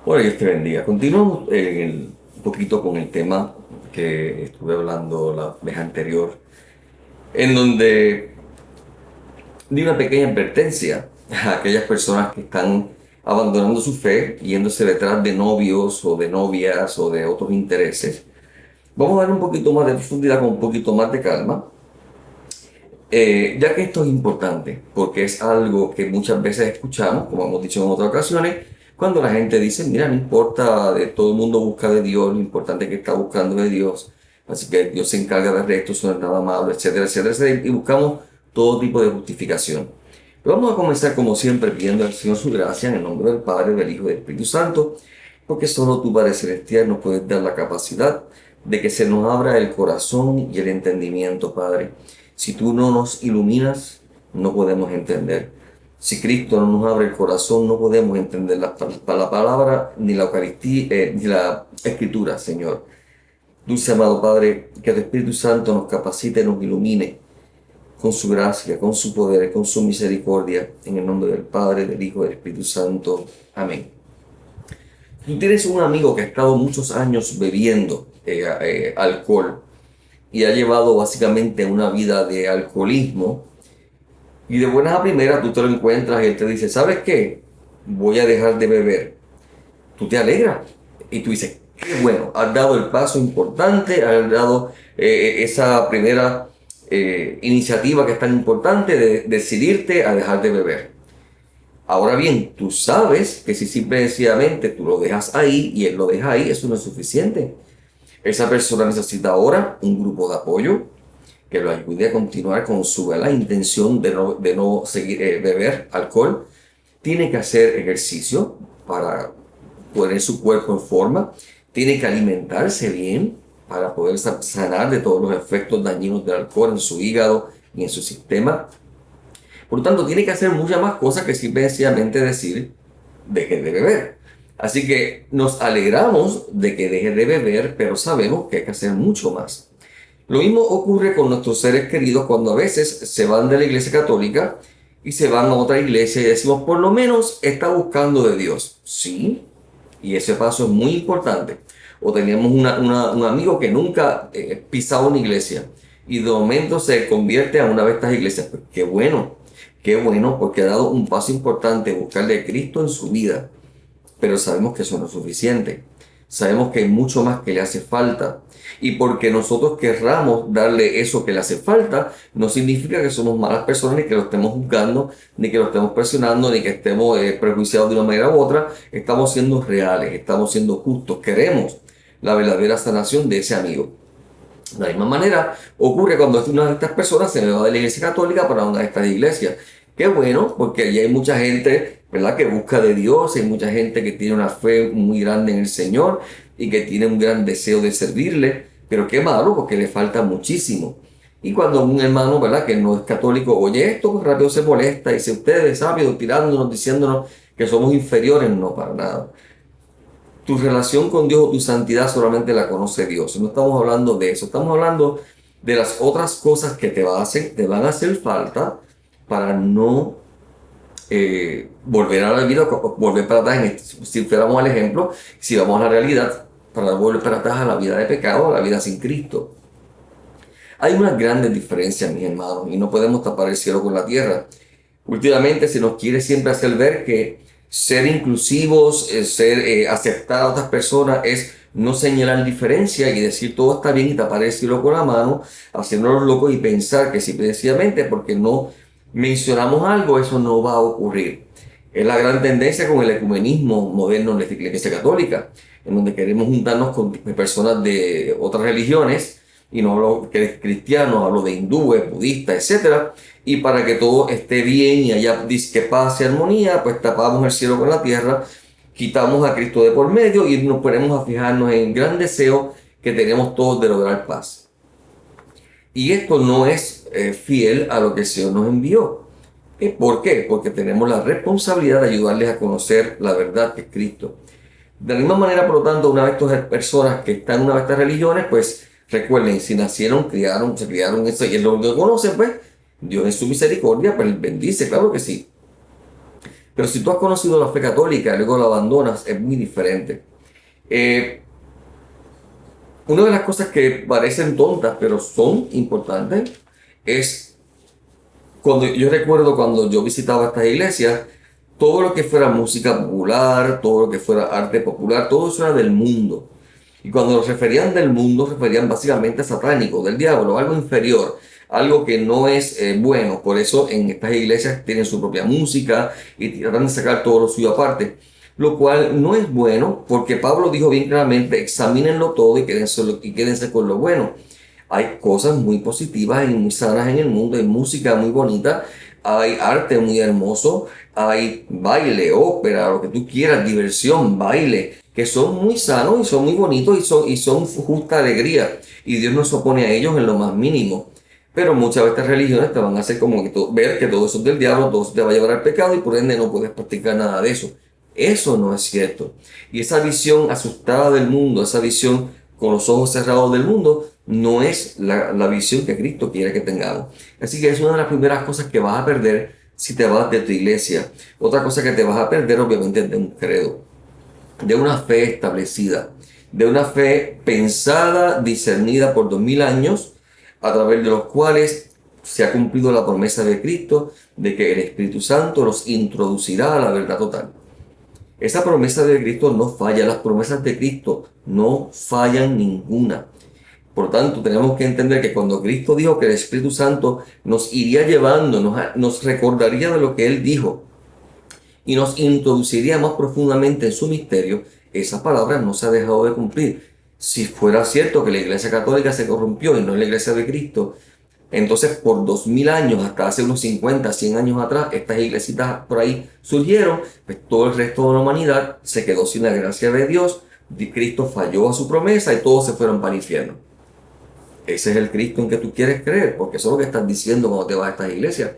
Bueno, Dios te bendiga. Continuamos un poquito con el tema que estuve hablando la vez anterior, en donde di una pequeña advertencia a aquellas personas que están abandonando su fe, yéndose detrás de novios o de novias o de otros intereses. Vamos a dar un poquito más de profundidad con un poquito más de calma, ya que esto es importante, porque es algo que muchas veces escuchamos, como hemos dicho en otras ocasiones, cuando la gente dice, mira, no importa, todo el mundo busca de Dios, lo importante es que está buscando de Dios, así que Dios se encarga del resto, eso no es nada malo, etcétera, etcétera, etcétera, y buscamos todo tipo de justificación. Pero vamos a comenzar como siempre pidiendo al Señor su gracia en el nombre del Padre, del Hijo y del Espíritu Santo, porque solo tú, Padre Celestial, nos puedes dar la capacidad de que se nos abra el corazón y el entendimiento, Padre. Si tú no nos iluminas, no podemos entender. Si Cristo no nos abre el corazón, no podemos entender la palabra, ni la Eucaristía, ni la Escritura, Señor. Dulce amado Padre, que tu Espíritu Santo nos capacite, nos ilumine con su gracia, con su poder, con su misericordia, en el nombre del Padre, del Hijo y del Espíritu Santo. Amén. Tú tienes un amigo que ha estado muchos años bebiendo alcohol y ha llevado básicamente una vida de alcoholismo. Y de buenas a primeras tú te lo encuentras y él te dice, ¿sabes qué? Voy a dejar de beber. Tú te alegras y tú dices, qué bueno, has dado el paso importante, has dado esa primera iniciativa que es tan importante de decidirte a dejar de beber. Ahora bien, tú sabes que si simple y sencillamente tú lo dejas ahí y él lo deja ahí, eso no es suficiente. Esa persona necesita ahora un grupo de apoyo que lo ayude a continuar con su la intención de no seguir beber alcohol. Tiene que hacer ejercicio para poner su cuerpo en forma. Tiene que alimentarse bien para poder sanar de todos los efectos dañinos del alcohol en su hígado y en su sistema. Por lo tanto, tiene que hacer muchas más cosas que simplemente decir, deje de beber. Así que nos alegramos de que deje de beber, pero sabemos que hay que hacer mucho más. Lo mismo ocurre con nuestros seres queridos cuando a veces se van de la iglesia católica y se van a otra iglesia y decimos, por lo menos está buscando de Dios. Sí, y ese paso es muy importante. O teníamos un amigo que nunca pisaba una iglesia y de momento se convierte a una de estas iglesias. Pues qué bueno, porque ha dado un paso importante, buscarle a Cristo en su vida. Pero sabemos que eso no es suficiente. Sabemos que hay mucho más que le hace falta. Y porque nosotros querramos darle eso que le hace falta, no significa que somos malas personas, ni que lo estemos juzgando, ni que lo estemos presionando, ni que estemos prejuiciados de una manera u otra. Estamos siendo reales, estamos siendo justos. Queremos la verdadera sanación de ese amigo. De la misma manera ocurre cuando una de estas personas se va de la iglesia católica para una de estas iglesias. Qué bueno, porque allí hay mucha gente, ¿verdad?, que busca de Dios, hay mucha gente que tiene una fe muy grande en el Señor y que tiene un gran deseo de servirle, pero qué malo porque le falta muchísimo. Y cuando un hermano, ¿verdad?, que no es católico oye esto, pues rápido se molesta y dice, ustedes rápido tirándonos, diciéndonos que somos inferiores, no, para nada. Tu relación con Dios o tu santidad solamente la conoce Dios. No estamos hablando de eso, estamos hablando de las otras cosas que te van a hacer falta para no volver a la vida, volver para atrás. Si fuéramos al ejemplo, si vamos a la realidad, para volver para atrás a la vida de pecado, a la vida sin Cristo. Hay unas grandes diferencias, mis hermanos, y no podemos tapar el cielo con la tierra. Últimamente se nos quiere siempre hacer ver que ser inclusivos, aceptar a otras personas es no señalar diferencia y decir todo está bien y tapar el cielo con la mano, haciéndonos locos y pensar que simplemente porque no mencionamos algo, eso no va a ocurrir. Es la gran tendencia con el ecumenismo moderno de la Iglesia Católica, en donde queremos juntarnos con personas de otras religiones, y no hablo de cristianos, hablo de hindúes, budistas, etcétera, y para que todo esté bien y haya disque paz y armonía, pues tapamos el cielo con la tierra, quitamos a Cristo de por medio y nos ponemos a fijarnos en el gran deseo que tenemos todos de lograr paz. Y esto no es fiel a lo que el Señor nos envió. ¿Por qué? Porque tenemos la responsabilidad de ayudarles a conocer la verdad que es Cristo. De la misma manera, por lo tanto, una de estas personas que están en una de estas religiones, pues recuerden, si nacieron, se criaron eso y es lo que conocen, pues Dios en su misericordia, pues bendice, claro que sí. Pero si tú has conocido la fe católica y luego la abandonas, es muy diferente. Eh, una de las cosas que parecen tontas, pero son importantes, es cuando yo recuerdo cuando yo visitaba estas iglesias, todo lo que fuera música popular, todo lo que fuera arte popular, todo eso era del mundo. Y cuando los referían del mundo, referían básicamente a satánico, del diablo, algo inferior, algo que no es bueno. Por eso en estas iglesias tienen su propia música y tratan de sacar todo lo suyo aparte. Lo cual no es bueno, porque Pablo dijo bien claramente, examínenlo todo y quédense con lo bueno. Hay cosas muy positivas y muy sanas en el mundo, hay música muy bonita, hay arte muy hermoso, hay baile, ópera, lo que tú quieras, diversión, baile, que son muy sanos y son muy bonitos y son justa alegría. Y Dios no se opone a ellos en lo más mínimo. Pero muchas de estas religiones te van a hacer como que ver que todo eso es del diablo, todo eso te va a llevar al pecado y por ende no puedes practicar nada de eso. Eso no es cierto. Y esa visión asustada del mundo, esa visión con los ojos cerrados del mundo, no es la visión que Cristo quiere que tengamos. Así que es una de las primeras cosas que vas a perder si te vas de tu iglesia. Otra cosa que te vas a perder obviamente es de un credo, de una fe establecida, de una fe pensada, discernida por 2000 años, a través de los cuales se ha cumplido la promesa de Cristo de que el Espíritu Santo los introducirá a la verdad total. Esa promesa de Cristo no falla, las promesas de Cristo no fallan ninguna. Por tanto, tenemos que entender que cuando Cristo dijo que el Espíritu Santo nos iría llevando, nos recordaría de lo que Él dijo y nos introduciría más profundamente en su misterio, esa palabra no se ha dejado de cumplir. Si fuera cierto que la Iglesia Católica se corrompió y no es la Iglesia de Cristo, entonces por 2000 años, hasta hace unos 50, 100 años atrás, estas iglesitas por ahí surgieron, pues todo el resto de la humanidad se quedó sin la gracia de Dios, Cristo falló a su promesa y todos se fueron para el infierno. Ese es el Cristo en que tú quieres creer, porque eso es lo que estás diciendo cuando te vas a estas iglesias.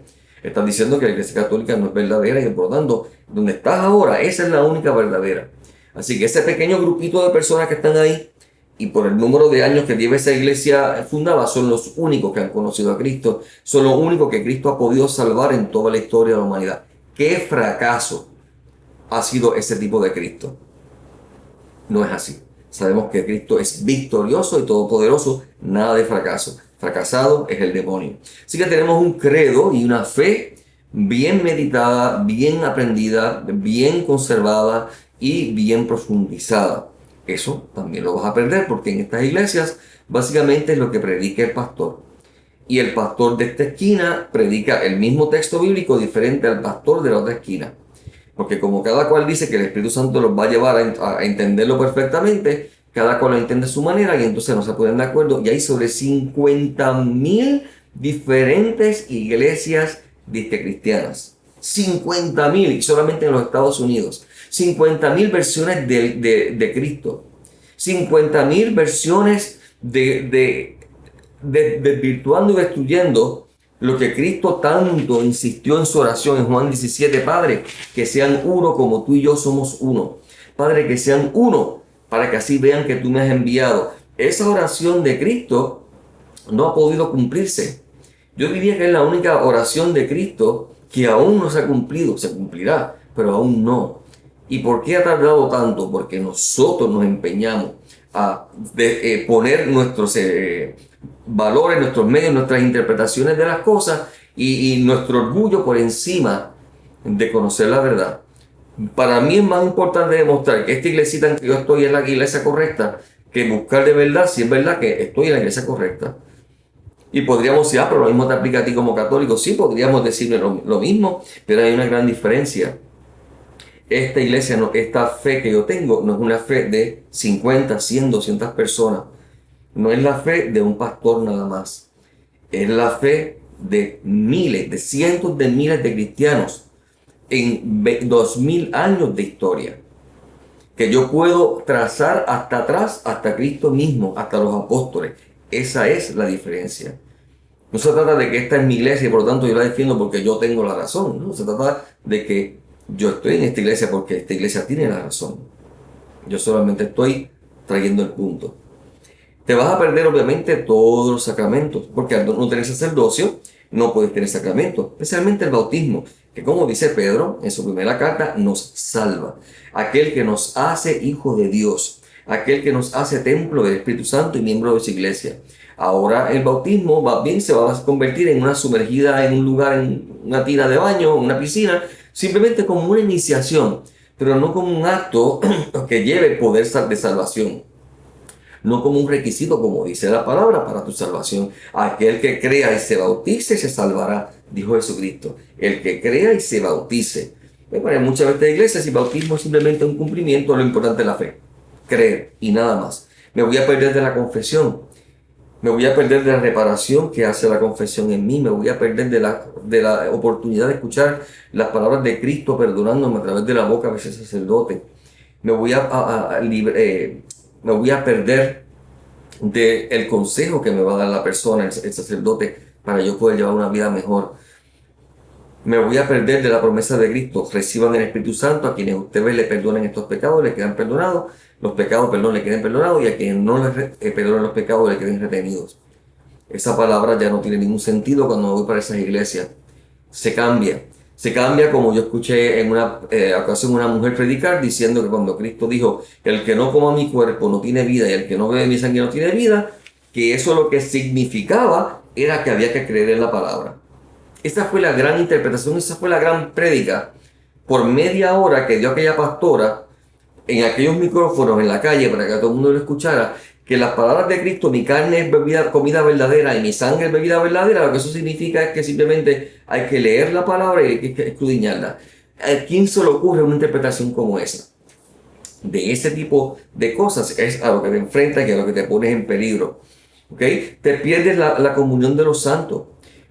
Estás diciendo que la iglesia católica no es verdadera y por lo tanto, donde estás ahora, esa es la única verdadera. Así que ese pequeño grupito de personas que están ahí y por el número de años que lleva esa iglesia fundada, son los únicos que han conocido a Cristo, son los únicos que Cristo ha podido salvar en toda la historia de la humanidad. ¡Qué fracaso ha sido ese tipo de Cristo! No es así. Sabemos que Cristo es victorioso y todopoderoso, nada de fracaso. Fracasado es el demonio. Así que tenemos un credo y una fe bien meditada, bien aprendida, bien conservada y bien profundizada. Eso también lo vas a perder porque en estas iglesias básicamente es lo que predica el pastor. Y el pastor de esta esquina predica el mismo texto bíblico diferente al pastor de la otra esquina. Porque como cada cual dice que el Espíritu Santo los va a llevar a entenderlo perfectamente, cada cual lo entiende a su manera y entonces no se ponen de acuerdo. Y hay sobre 50.000 diferentes iglesias cristianas. 50.000 y solamente en los Estados Unidos. 50.000 versiones de Cristo. 50.000 versiones desvirtuando y destruyendo lo que Cristo tanto insistió en su oración en Juan 17, Padre, que sean uno como tú y yo somos uno. Padre, que sean uno, para que así vean que tú me has enviado. Esa oración de Cristo no ha podido cumplirse. Yo diría que es la única oración de Cristo que aún no se ha cumplido. Se cumplirá, pero aún no. ¿Y por qué ha tardado tanto? Porque nosotros nos empeñamos a poner nuestros valores, nuestros medios, nuestras interpretaciones de las cosas y nuestro orgullo por encima de conocer la verdad. Para mí es más importante demostrar que esta iglesita en que yo estoy es la iglesia correcta que buscar de verdad si es verdad que estoy en la iglesia correcta. Y podríamos decir, pero lo mismo te aplica a ti como católico. Sí, podríamos decirle lo mismo, pero hay una gran diferencia. Esta iglesia, esta fe que yo tengo, no es una fe de 50, 100, 200 personas. No es la fe de un pastor nada más. Es la fe de miles, de cientos de miles de cristianos en 2000 años de historia. Que yo puedo trazar hasta atrás, hasta Cristo mismo, hasta los apóstoles. Esa es la diferencia. No se trata de que esta es mi iglesia y por lo tanto yo la defiendo porque yo tengo la razón. No, se trata de que yo estoy en esta iglesia porque esta iglesia tiene la razón. Yo solamente estoy trayendo el punto. Te vas a perder obviamente todos los sacramentos, porque al no tener sacerdocio no puedes tener sacramentos, especialmente el bautismo. que como dice Pedro en su primera carta, nos salva. Aquel que nos hace hijos de Dios, aquel que nos hace templo del Espíritu Santo y miembro de su iglesia. Ahora el bautismo va bien, se va a convertir en una sumergida en un lugar, en una tina de baño, una piscina, simplemente como una iniciación, pero no como un acto que lleve poder de salvación. No como un requisito, como dice la palabra, para tu salvación. Aquel que crea y se bautice se salvará, dijo Jesucristo. El que crea y se bautice. Bueno, en muchas veces de iglesias, el bautismo es simplemente un cumplimiento, lo importante es la fe. Creer y nada más. Me voy a perder de la confesión. Me voy a perder de la reparación que hace la confesión en mí. Me voy a perder de la oportunidad de escuchar las palabras de Cristo perdonándome a través de la boca de ese sacerdote. Me voy me voy a perder del consejo que me va a dar la persona, el sacerdote, para yo poder llevar una vida mejor. Me voy a perder de la promesa de Cristo. Reciban el Espíritu Santo, a quienes ustedes le perdonen estos pecados, le quedan perdonados. Los pecados, le queden perdonados, y a quienes no les perdonen los pecados, le queden retenidos. Esa palabra ya no tiene ningún sentido cuando me voy para esas iglesias. Se cambia. Se cambia, como yo escuché en una ocasión una mujer predicar diciendo que cuando Cristo dijo que el que no coma mi cuerpo no tiene vida y el que no bebe mi sangre no tiene vida, que eso lo que significaba era que había que creer en la palabra. Esa fue la gran interpretación, esa fue la gran prédica por media hora que dio aquella pastora en aquellos micrófonos en la calle para que todo el mundo lo escuchara, que las palabras de Cristo, mi carne es bebida, comida verdadera y mi sangre es bebida verdadera, lo que eso significa es que simplemente hay que leer la palabra y hay que escudriñarla. ¿A quién se le ocurre una interpretación como esa? De ese tipo de cosas es a lo que te enfrentas y a lo que te pones en peligro. ¿Okay? Te pierdes la comunión de los santos,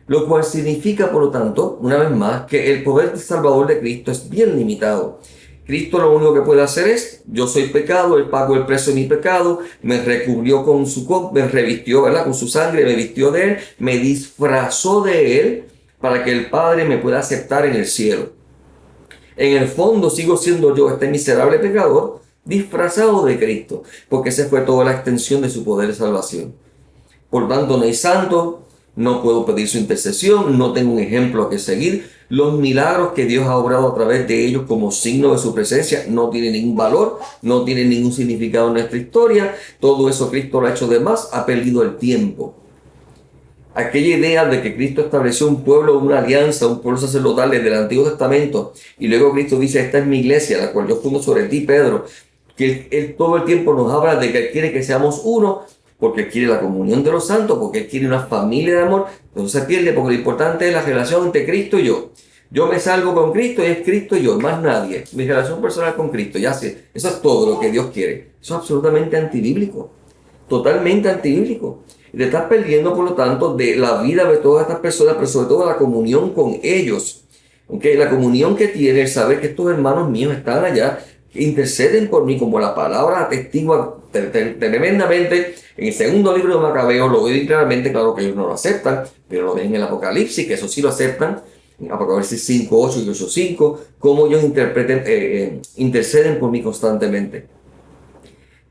lo cual significa, por lo tanto, una vez más, que el poder salvador de Cristo es bien limitado. Cristo lo único que puede hacer es, yo soy pecado, Él pagó el precio de mi pecado, me recubrió con me revistió, ¿verdad? Con su sangre, me vistió de Él, me disfrazó de Él para que el Padre me pueda aceptar en el cielo. En el fondo sigo siendo yo, este miserable pecador, disfrazado de Cristo, porque esa fue toda la extensión de su poder de salvación. Por tanto, no hay santo, no puedo pedir su intercesión, no tengo un ejemplo a que seguir. Los milagros que Dios ha obrado a través de ellos como signo de su presencia no tienen ningún valor, no tienen ningún significado en nuestra historia. Todo eso Cristo lo ha hecho de más, ha perdido el tiempo. Aquella idea de que Cristo estableció un pueblo, una alianza, un pueblo sacerdotal desde el Antiguo Testamento, y luego Cristo dice, esta es mi iglesia, la cual yo fundo sobre ti, Pedro, que él todo el tiempo nos habla de que Él quiere que seamos uno, porque Él quiere la comunión de los santos, porque Él quiere una familia de amor. Entonces se pierde, porque lo importante es la relación entre Cristo y yo. Yo me salgo con Cristo y es Cristo y yo, más nadie. Mi relación personal con Cristo, ya sé, eso es todo lo que Dios quiere. Eso es absolutamente antibíblico, totalmente antibíblico. Y te estás perdiendo, por lo tanto, de la vida de todas estas personas, pero sobre todo la comunión con ellos. ¿Okay? La comunión que tiene el saber que estos hermanos míos están allá, que interceden por mí, como la palabra atestigua tremendamente. En el segundo libro de Macabeo lo veo claramente, claro que ellos no lo aceptan, pero lo ven en el Apocalipsis, que eso sí lo aceptan. En Apocalipsis 5, 8 y 8, 5, cómo ellos interceden por mí constantemente.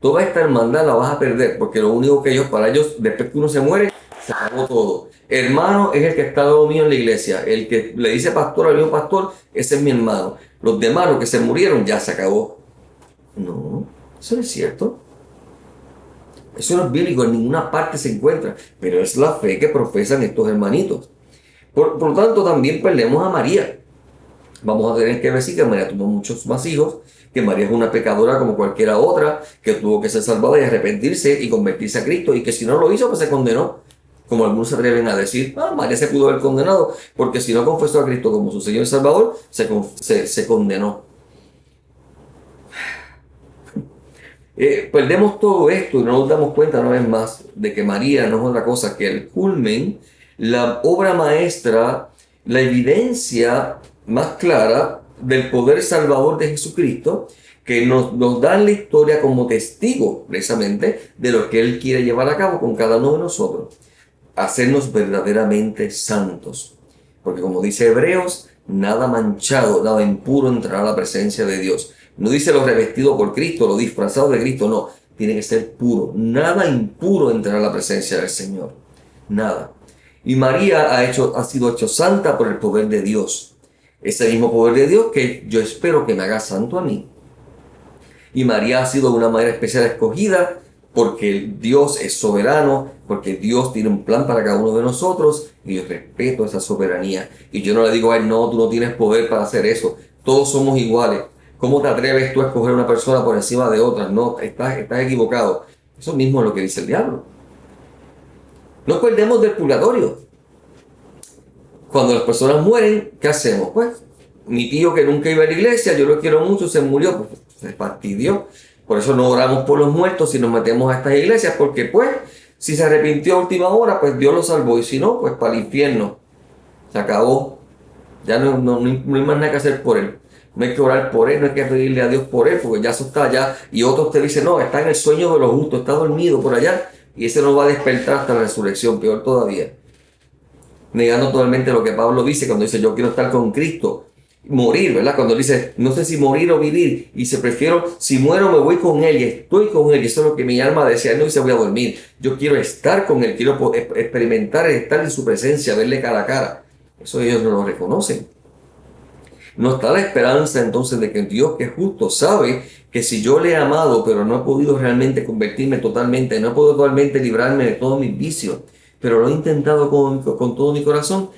Toda esta hermandad la vas a perder, porque lo único que para ellos, después que uno se muere, se acabó todo. Hermano es el que está al lado mío en la iglesia. El que le dice pastor al mismo pastor, ese es mi hermano. Los demás, los que se murieron, ya se acabó. No, eso no es cierto. Eso no es bíblico, en ninguna parte se encuentra. Pero es la fe que profesan estos hermanitos. Por lo tanto, también perdemos a María. Vamos a tener que decir que María tuvo muchos más hijos, que María es una pecadora como cualquiera otra, que tuvo que ser salvada y arrepentirse y convertirse a Cristo, y que si no lo hizo, pues se condenó. Como algunos se atreven a decir, María se pudo haber condenado, porque si no confesó a Cristo como su Señor y Salvador, se condenó. Perdemos todo esto y no nos damos cuenta una vez más de que María no es otra cosa que el culmen, la obra maestra, la evidencia más clara del poder salvador de Jesucristo, que nos da en la historia como testigo precisamente de lo que Él quiere llevar a cabo con cada uno de nosotros, hacernos verdaderamente santos, porque como dice Hebreos, nada manchado, nada impuro entrará a la presencia de Dios. No dice lo revestido por Cristo, lo disfrazado de Cristo, no, tiene que ser puro, nada impuro entrará a la presencia del Señor, nada. Y María ha sido hecho santa por el poder de Dios. Ese mismo poder de Dios que yo espero que me haga santo a mí. Y María ha sido de una manera especial escogida porque Dios es soberano, porque Dios tiene un plan para cada uno de nosotros y yo respeto esa soberanía. Y yo no le digo a él, no, tú no tienes poder para hacer eso. Todos somos iguales. ¿Cómo te atreves tú a escoger una persona por encima de otras? No, estás equivocado. Eso mismo es lo que dice el diablo. Nos perdemos del purgatorio. Cuando las personas mueren, ¿qué hacemos? Pues, mi tío que nunca iba a la iglesia, yo lo quiero mucho, se murió, pues se fastidió. Por eso no oramos por los muertos y nos metemos a estas iglesias, porque pues, si se arrepintió a última hora, pues Dios lo salvó, y si no, pues para el infierno. Se acabó. Ya no hay más nada que hacer por él. No hay que orar por él, no hay que pedirle a Dios por él, porque ya eso está allá. Y otros te dicen, no, está en el sueño de los justos, está dormido por allá, y ese no va a despertar hasta la resurrección, peor todavía. Negando totalmente lo que Pablo dice cuando dice, yo quiero estar con Cristo. Morir, ¿verdad? Cuando dice, no sé si morir o vivir, y se prefiero, si muero me voy con él y estoy con él, y eso es lo que mi alma desea. Él no dice voy a dormir, yo quiero estar con él, quiero experimentar, estar en su presencia, verle cara a cara. Eso ellos no lo reconocen. No está la esperanza entonces de que Dios, que es justo, sabe que si yo le he amado, pero no he podido realmente convertirme totalmente, no he podido totalmente librarme de todos mis vicios, pero lo he intentado con todo mi corazón,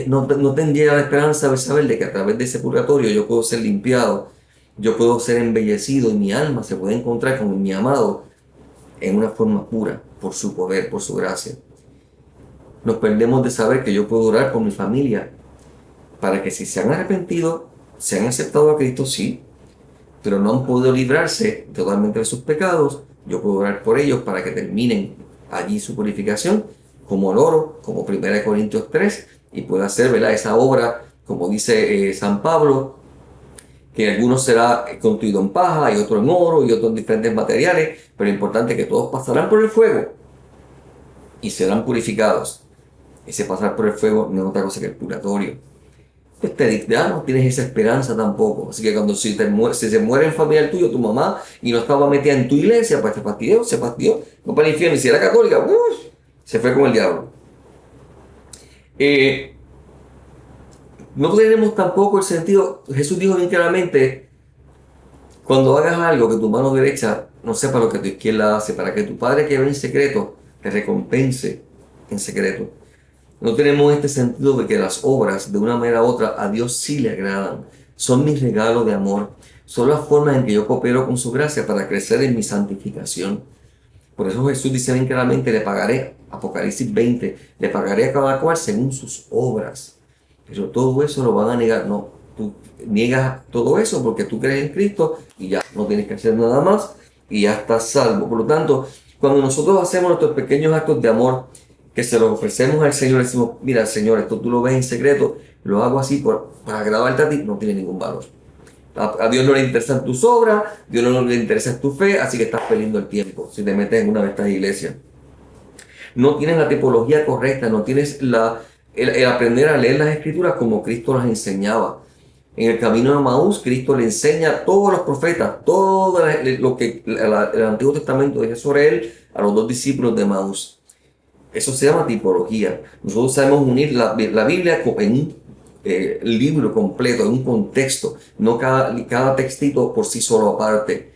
no tendría la esperanza de saber de que a través de ese purgatorio yo puedo ser limpiado, yo puedo ser embellecido y mi alma se puede encontrar con mi amado en una forma pura, por su poder, por su gracia. Nos perdemos de saber que yo puedo orar por mi familia, para que si se han arrepentido, se han aceptado a Cristo, sí, pero no han podido librarse totalmente de sus pecados, yo puedo orar por ellos para que terminen allí su purificación, como el oro, como 1 Corintios 3, y pueda hacer, ¿verdad?, esa obra, como dice San Pablo, que algunos será construido en paja, y otro en oro, y otro en diferentes materiales, pero lo importante es que todos pasarán por el fuego y serán purificados. Ese pasar por el fuego no es otra cosa que el purgatorio. Pues ya no tienes esa esperanza tampoco. Así que cuando si se muere en familiar tuyo, tu mamá, y no estaba metida en tu iglesia, pues se fastidió, no para el infierno. Y si era católica, se fue con el diablo. No tenemos tampoco el sentido, Jesús dijo bien claramente, cuando hagas algo que tu mano derecha no sepa lo que tu izquierda hace, para que tu Padre que ve en secreto te recompense en secreto. No tenemos este sentido de que las obras, de una manera u otra, a Dios sí le agradan. Son mis regalos de amor. Son las formas en que yo coopero con su gracia para crecer en mi santificación. Por eso Jesús dice bien claramente, le pagaré, Apocalipsis 20, le pagaré a cada cual según sus obras. Pero todo eso lo van a negar. No, tú niegas todo eso porque tú crees en Cristo y ya no tienes que hacer nada más y ya estás salvo. Por lo tanto, cuando nosotros hacemos nuestros pequeños actos de amor, que se los ofrecemos al Señor, le decimos, mira Señor, esto tú lo ves en secreto, lo hago así para agradarte a ti, no tiene ningún valor. A Dios no le interesan tus obras, a Dios no le interesa tu fe, así que estás perdiendo el tiempo si te metes en una de estas iglesias. No tienes la tipología correcta, no tienes el aprender a leer las escrituras como Cristo las enseñaba. En el camino de Maús, Cristo le enseña a todos los profetas, todo lo que el Antiguo Testamento dice sobre él a los dos discípulos de Maús. Eso se llama tipología. Nosotros sabemos unir la Biblia en un libro completo, en un contexto, no cada textito por sí solo aparte.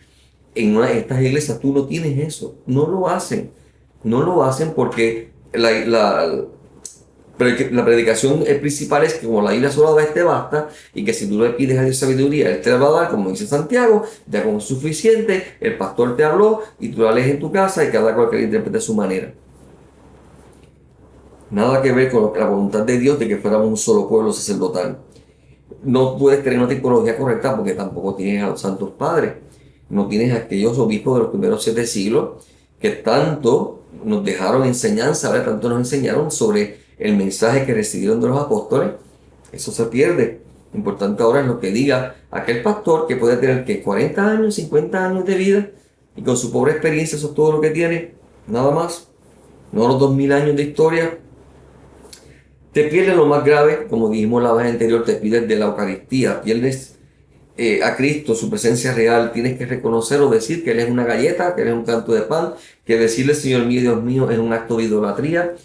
En estas iglesias tú no tienes eso, no lo hacen. No lo hacen porque la predicación principal es que como la Biblia solo da basta, y que si tú le pides a Dios sabiduría, Él te la va a dar, como dice Santiago, ya como es suficiente, el pastor te habló y tú la lees en tu casa y cada cual que la interprete a su manera. Nada que ver con la voluntad de Dios de que fuéramos un solo pueblo sacerdotal. No puedes tener una tipología correcta porque tampoco tienes a los santos padres. No tienes a aquellos obispos de los primeros 7 siglos que tanto nos dejaron enseñanza, ¿verdad? Tanto nos enseñaron sobre el mensaje que recibieron de los apóstoles. Eso se pierde. Lo importante ahora es lo que diga aquel pastor que puede tener que 40 años, 50 años de vida y con su pobre experiencia eso es todo lo que tiene, nada más. No los 2000 años de historia. Te pierdes lo más grave, como dijimos la vez anterior, te pierdes de la Eucaristía, pierdes a Cristo, su presencia real, tienes que reconocer o decir que Él es una galleta, que Él es un canto de pan, que decirle Señor mío, Dios mío, es un acto de idolatría.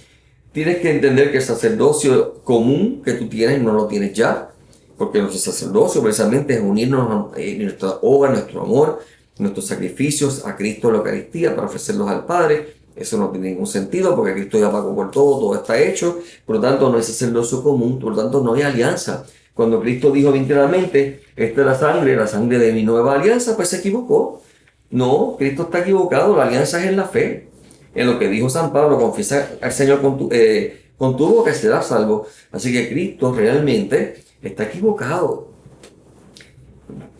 Tienes que entender que el sacerdocio común que tú tienes no lo tienes ya, porque nuestro sacerdocio precisamente es unirnos en nuestra obra, nuestro amor, nuestros sacrificios a Cristo en la Eucaristía para ofrecerlos al Padre. Eso no tiene ningún sentido porque Cristo ya pagó por todo, todo está hecho, por lo tanto no hay sacerdocio común, por lo tanto no hay alianza. Cuando Cristo dijo bien claramente, esta es la sangre de mi nueva alianza, pues se equivocó. No, Cristo está equivocado, la alianza es en la fe. En lo que dijo San Pablo, confiesa al Señor con tu boca que serás salvo. Así que Cristo realmente está equivocado.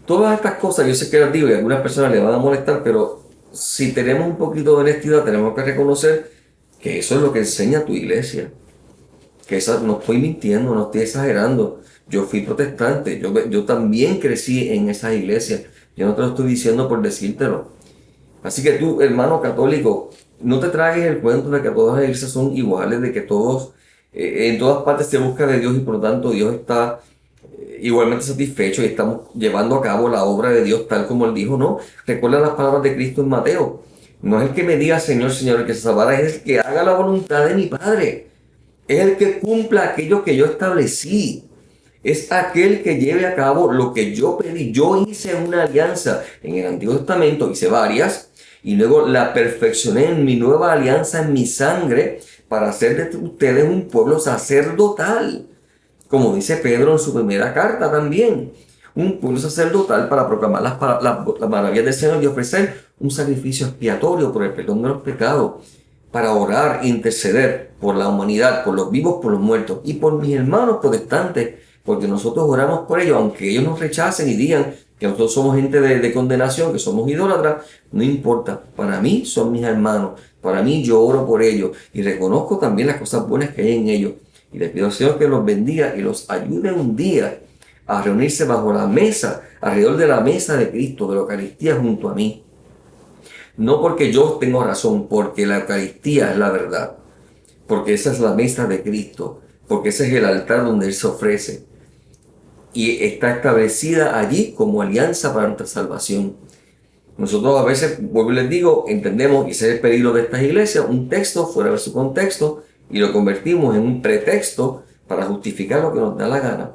Todas estas cosas, yo sé que las digo y a algunas personas le van a molestar, pero si tenemos un poquito de honestidad, tenemos que reconocer que eso es lo que enseña tu iglesia. Que esa, no estoy mintiendo, no estoy exagerando. Yo fui protestante, yo también crecí en esas iglesias. Yo no te lo estoy diciendo por decírtelo. Así que tú, hermano católico, no te tragues el cuento de que todas las iglesias son iguales, de que todos, en todas partes se busca de Dios y por lo tanto Dios está igualmente satisfecho y estamos llevando a cabo la obra de Dios tal como Él dijo. No, recuerda las palabras de Cristo en Mateo. No es el que me diga Señor, Señor, el que se salvará, es el que haga la voluntad de mi Padre. Es el que cumpla aquello que yo establecí. Es aquel que lleve a cabo lo que yo pedí. Yo hice una alianza en el Antiguo Testamento, hice varias, y luego la perfeccioné en mi nueva alianza, en mi sangre, para hacer de ustedes un pueblo sacerdotal. Como dice Pedro en su primera carta también. Un pueblo sacerdotal para proclamar las maravillas del Señor y ofrecer un sacrificio expiatorio por el perdón de los pecados, para orar e interceder por la humanidad, por los vivos, por los muertos y por mis hermanos protestantes, porque nosotros oramos por ellos, aunque ellos nos rechacen y digan que nosotros somos gente de condenación, que somos idólatras, no importa, para mí son mis hermanos, para mí yo oro por ellos y reconozco también las cosas buenas que hay en ellos. Y les pido al Señor que los bendiga y los ayude un día a reunirse bajo la mesa, alrededor de la mesa de Cristo, de la Eucaristía junto a mí. No porque yo tengo razón, porque la Eucaristía es la verdad, porque esa es la mesa de Cristo, porque ese es el altar donde Él se ofrece y está establecida allí como alianza para nuestra salvación. Nosotros a veces, vuelvo y les digo, entendemos, y ese es el peligro de estas iglesias, un texto fuera de su contexto y lo convertimos en un pretexto para justificar lo que nos da la gana.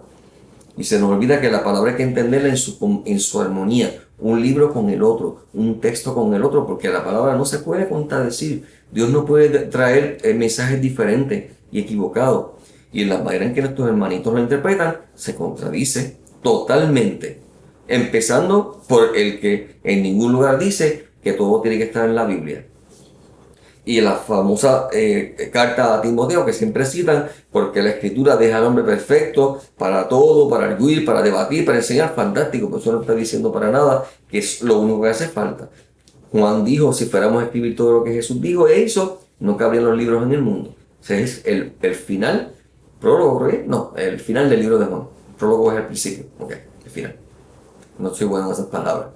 Y se nos olvida que la palabra hay que entenderla en su armonía, un libro con el otro, un texto con el otro, porque la palabra no se puede contradecir. Dios no puede traer mensajes diferentes y equivocados. Y en la manera en que nuestros hermanitos lo interpretan, se contradice totalmente. Empezando por el que en ningún lugar dice que todo tiene que estar en la Biblia. Y la famosa carta a Timoteo que siempre citan, porque la Escritura deja al hombre perfecto para todo, para arguir, para debatir, para enseñar, fantástico, pero eso no está diciendo para nada que es lo único que hace falta. Juan dijo, si fuéramos a escribir todo lo que Jesús dijo e hizo, no cabrían los libros en el mundo. Ese es el final, prólogo, no, el final del libro de Juan. El prólogo es el principio, ok, el final. No soy bueno en esas palabras.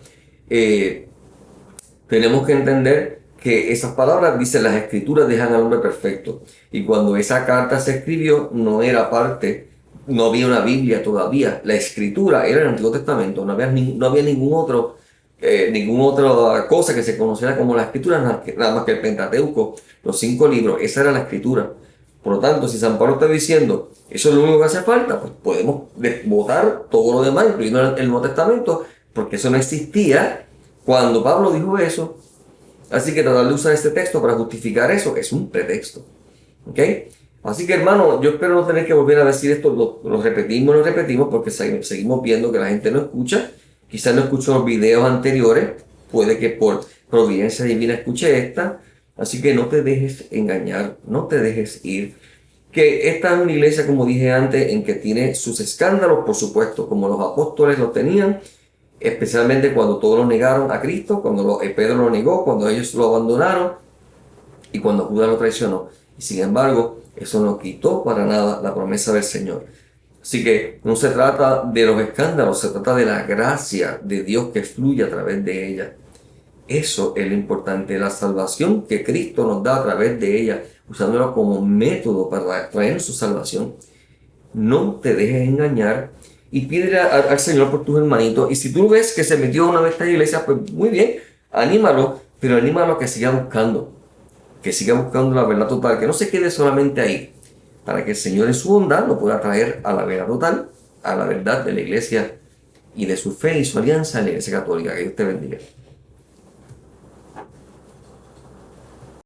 Tenemos que entender que esas palabras dicen las escrituras dejan al hombre perfecto. Y cuando esa carta se escribió, no era parte, no había una Biblia todavía. La escritura era el Antiguo Testamento, no había ninguna otra cosa que se conociera como la escritura, nada más que el Pentateuco, los 5 libros, esa era la escritura. Por lo tanto, si San Pablo está diciendo, eso es lo único que hace falta, pues podemos votar todo lo demás, incluyendo el Nuevo Testamento, porque eso no existía cuando Pablo dijo eso. Así que tratar de usar este texto para justificar eso es un pretexto. ¿Ok? Así que, hermano, yo espero no tener que volver a decir esto, lo repetimos porque seguimos viendo que la gente no escucha. Quizás no escuchó los videos anteriores, puede que por providencia divina escuche esta. Así que no te dejes engañar, no te dejes ir. Que esta es una iglesia, como dije antes, en que tiene sus escándalos, por supuesto, como los apóstoles lo tenían, especialmente cuando todos lo negaron a Cristo, cuando Pedro lo negó, cuando ellos lo abandonaron y cuando Judas lo traicionó. Y sin embargo, eso no quitó para nada la promesa del Señor. Así que no se trata de los escándalos, se trata de la gracia de Dios que fluye a través de ella. Eso es lo importante, la salvación que Cristo nos da a través de ella, usándolo como método para traer su salvación. No te dejes engañar y pídele al Señor por tus hermanitos. Y si tú ves que se metió una vez a esta iglesia, pues muy bien, anímalo, pero anímalo a que siga buscando. que siga buscando la verdad total, que no se quede solamente ahí, para que el Señor en su bondad lo pueda traer a la verdad total, a la verdad de la iglesia y de su fe y su alianza en la iglesia católica. Que Dios te bendiga.